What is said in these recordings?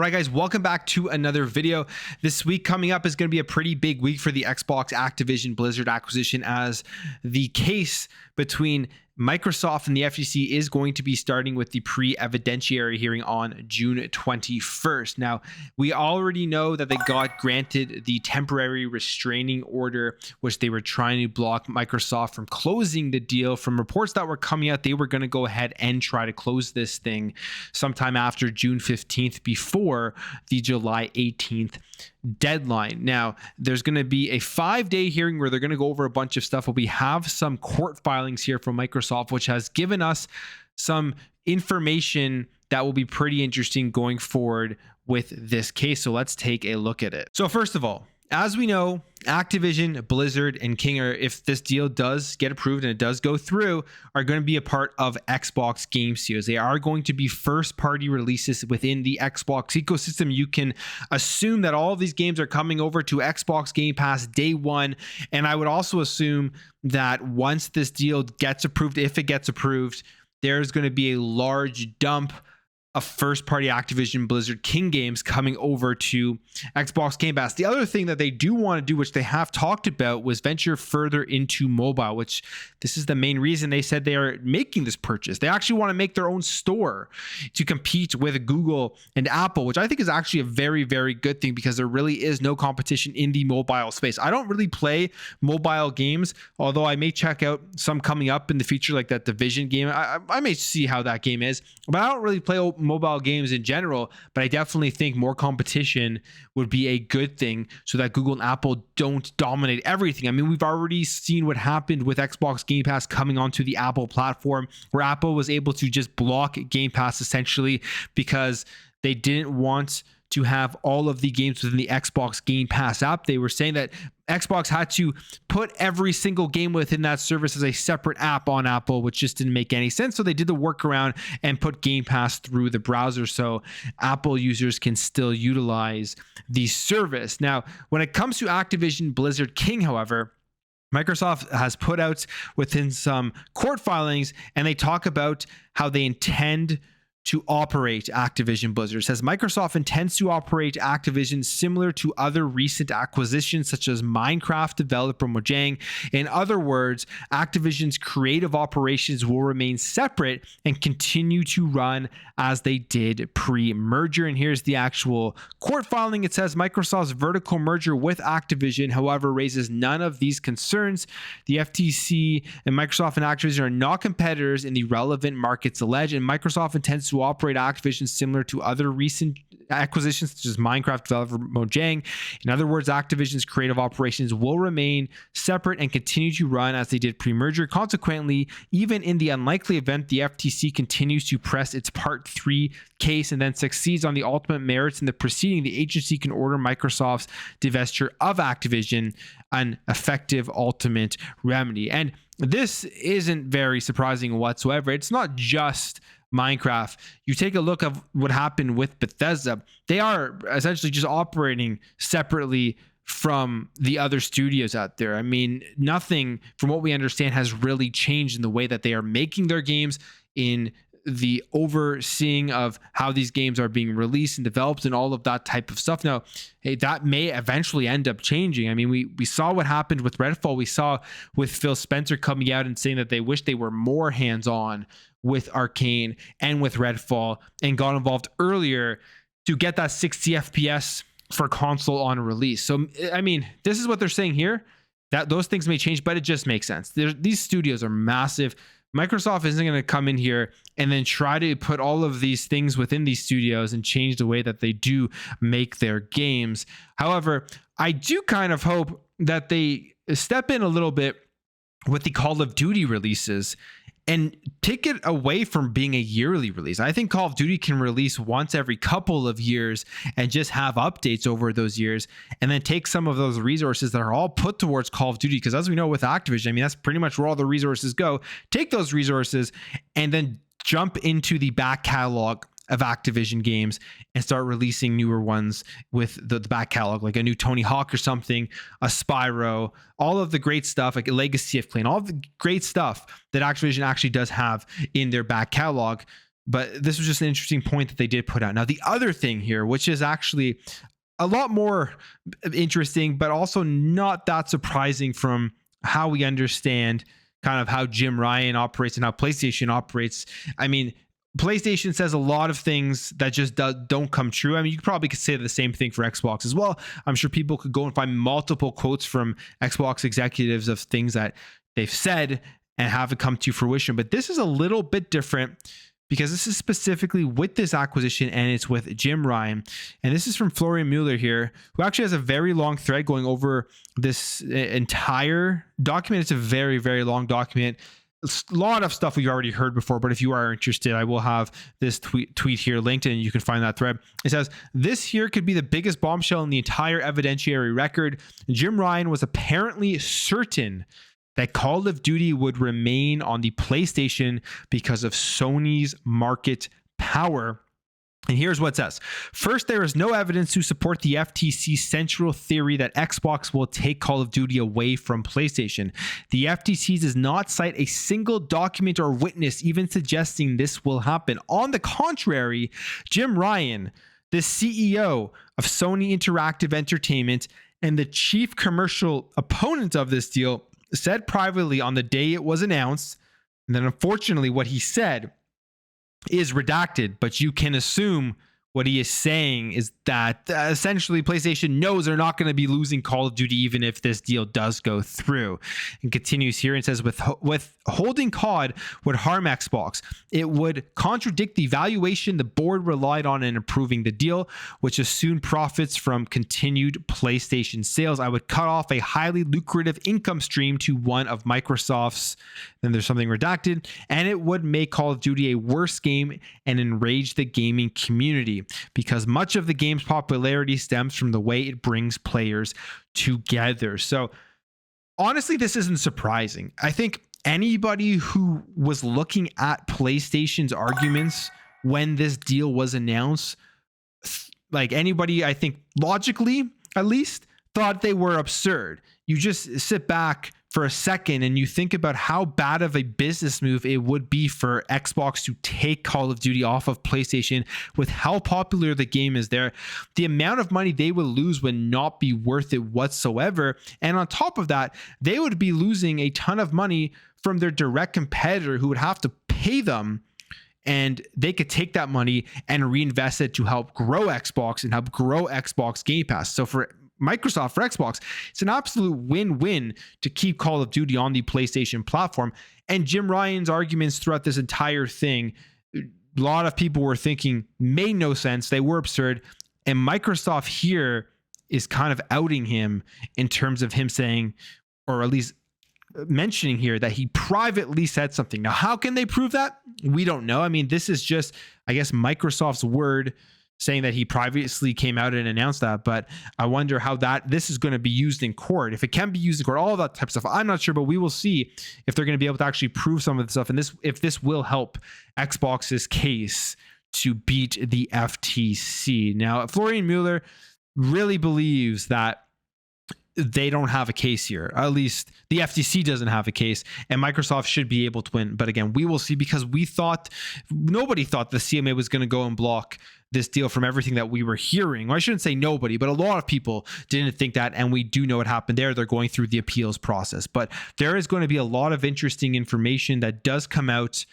right, guys, welcome back to another video. This week coming up is going to be a pretty big week for the Xbox Activision Blizzard acquisition, as the case between Microsoft and the FTC is going to be starting with the pre-evidentiary hearing on June 21st. Now, we already know that they got granted the temporary restraining order, which they were trying to block Microsoft from closing the deal. From reports that were coming out, they were going to go ahead and try to close this thing sometime after June 15th, before the July 18th deadline. Now, there's going to be a 5-day hearing where they're going to go over a bunch of stuff, but we have some court filings here from Microsoft, which has given us some information that will be pretty interesting going forward with this case. So let's take a look at it. So first of all, as we know, Activision, Blizzard, and King, if this deal does get approved and it does go through, are going to be a part of Xbox Game Studios. They are going to be first-party releases within the Xbox ecosystem. You can assume that all of these games are coming over to Xbox Game Pass day one, and I would also assume that once this deal gets approved, if it gets approved, there's going to be a large dump of first-party Activision Blizzard King games coming over to Xbox Game Pass. The other thing that they do want to do, which they have talked about, was venture further into mobile, which this is the main reason they said they are making this purchase. They actually want to make their own store to compete with Google and Apple, which I think is actually a very, very good thing, because there really is no competition in the mobile space. I don't really play mobile games, although I may check out some coming up in the future, like that Division game. I may see how that game is, but I don't really play mobile games in general. But I definitely think more competition would be a good thing, so that Google and Apple don't dominate everything. I mean, we've already seen what happened with Xbox Game Pass coming onto the Apple platform, where Apple was able to just block Game Pass essentially because they didn't want to have all of the games within the Xbox Game Pass app. They were saying that Xbox had to put every single game within that service as a separate app on Apple, which just didn't make any sense. So they did the workaround and put Game Pass through the browser, so Apple users can still utilize the service. Now, when it comes to Activision Blizzard King, however, Microsoft has put out within some court filings, and they talk about how they intend to operate Activision Blizzard. It says Microsoft intends to operate Activision similar to other recent acquisitions, such as Minecraft developer Mojang. In other words, Activision's creative operations will remain separate and continue to run as they did pre-merger. And here's the actual court filing. It says Microsoft's vertical merger with Activision, however, raises none of these concerns. The FTC and Microsoft and Activision are not competitors in the relevant markets alleged, and Microsoft intends to operate Activision similar to other recent acquisitions, such as Minecraft developer Mojang. In other words, Activision's creative operations will remain separate and continue to run as they did pre-merger. Consequently, even in the unlikely event the FTC continues to press its Part 3 case and then succeeds on the ultimate merits in the proceeding, the agency can order Microsoft's divestiture of Activision, an effective ultimate remedy. And this isn't very surprising whatsoever. It's not just Minecraft. You take a look at what happened with Bethesda. They are essentially just operating separately from the other studios out there. I mean, nothing from what we understand has really changed in the way that they are making their games, in the overseeing of how these games are being released and developed and all of that type of stuff. Now, hey, that may eventually end up changing. I mean, we saw what happened with Redfall. We saw with Phil Spencer coming out and saying that they wish they were more hands-on with Arcane and with Redfall, and got involved earlier to get that 60 FPS for console on release. So, I mean, this is what they're saying here, that those things may change, but it just makes sense. These studios are massive. Microsoft isn't going to come in here and then try to put all of these things within these studios and change the way that they do make their games. However, I do kind of hope that they step in a little bit with the Call of Duty releases and take it away from being a yearly release. I think Call of Duty can release once every couple of years and just have updates over those years, and then take some of those resources that are all put towards Call of Duty, because as we know with Activision, I mean, that's pretty much where all the resources go. Take those resources and then jump into the back catalog of Activision games and start releasing newer ones with the back catalog, like a new Tony Hawk or something, a Spyro, all of the great stuff, like a Legacy of Clan, all the great stuff that Activision actually does have in their back catalog. But this was just an interesting point that they did put out. Now, the other thing here, which is actually a lot more interesting, but also not that surprising from how we understand kind of how Jim Ryan operates and how PlayStation operates. I mean, PlayStation says a lot of things that just don't come true. I mean, you probably could say the same thing for Xbox as well. I'm sure people could go and find multiple quotes from Xbox executives of things that they've said and haven't come to fruition. But this is a little bit different because this is specifically with this acquisition, and it's with Jim Ryan. And this is from Florian Mueller here, who actually has a very long thread going over this entire document. It's a very, very long document. A lot of stuff we've already heard before, but if you are interested, I will have this tweet here linked and you can find that thread. It says, this here could be the biggest bombshell in the entire evidentiary record. Jim Ryan was apparently certain that Call of Duty would remain on the PlayStation because of Sony's market power. And here's what it says. First, there is no evidence to support the FTC's central theory that Xbox will take Call of Duty away from PlayStation. The FTC does not cite a single document or witness even suggesting this will happen. On the contrary, Jim Ryan, the CEO of Sony Interactive Entertainment and the chief commercial opponent of this deal, said privately on the day it was announced, and then unfortunately what he said is redacted, but you can assume what he is saying is that essentially PlayStation knows they're not going to be losing Call of Duty even if this deal does go through. And continues here and says, with holding COD would harm Xbox. It would contradict the valuation the board relied on in approving the deal, which assumed profits from continued PlayStation sales. I would cut off a highly lucrative income stream to one of Microsoft's, then there's something redacted, and it would make Call of Duty a worse game and enrage the gaming community, because much of the game's popularity stems from the way it brings players together. So honestly, this isn't surprising. I think anybody who was looking at PlayStation's arguments when this deal was announced, like anybody, I think logically at least, thought they were absurd. You just sit back for a second and you think about how bad of a business move it would be for Xbox to take Call of Duty off of PlayStation with how popular the game is there. The amount of money they would lose would not be worth it whatsoever. And on top of that, they would be losing a ton of money from their direct competitor who would have to pay them, and they could take that money and reinvest it to help grow Xbox and help grow Xbox Game Pass. So for Microsoft, for Xbox, it's an absolute win-win to keep Call of Duty on the PlayStation platform. And Jim Ryan's arguments throughout this entire thing, a lot of people were thinking made no sense. They were absurd. And Microsoft here is kind of outing him in terms of him saying, or at least mentioning here, that he privately said something. Now, how can they prove that? We don't know. I mean, this is just, I guess, Microsoft's word saying that he previously came out and announced that, but I wonder how this is going to be used in court. If it can be used in court, all of that type of stuff, I'm not sure, but we will see if they're going to be able to actually prove some of this stuff, and if this will help Xbox's case to beat the FTC. Now, Florian Mueller really believes that they don't have a case here. At least the FTC doesn't have a case, and Microsoft should be able to win. But again, we will see, because nobody thought the CMA was going to go and block this deal from everything that we were hearing. Well, I shouldn't say nobody, but a lot of people didn't think that, and we do know what happened there. They're going through the appeals process, but there is going to be a lot of interesting information that does come out,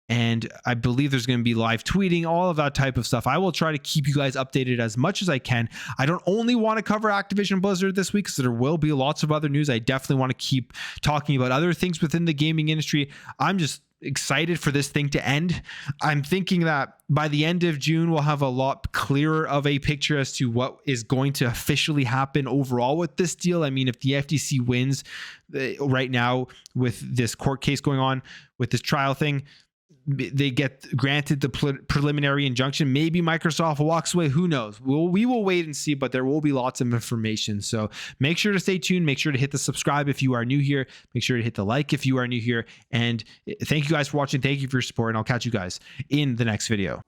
and I believe there's going to be live tweeting, all of that type of stuff. I will try to keep you guys updated as much as I can. I don't only want to cover Activision Blizzard this week, so there will be lots of other news. I definitely want to keep talking about other things within the gaming industry. I'm just excited for this thing to end. I'm thinking that by the end of June, we'll have a lot clearer of a picture as to what is going to officially happen overall with this deal. I mean, if the FTC wins right now with this court case going on, with this trial thing, they get granted the preliminary injunction. Maybe Microsoft walks away. Who knows? We will wait and see, but there will be lots of information. So make sure to stay tuned. Make sure to hit the subscribe if you are new here. Make sure to hit the like if you are new here. And thank you guys for watching. Thank you for your support, and I'll catch you guys in the next video.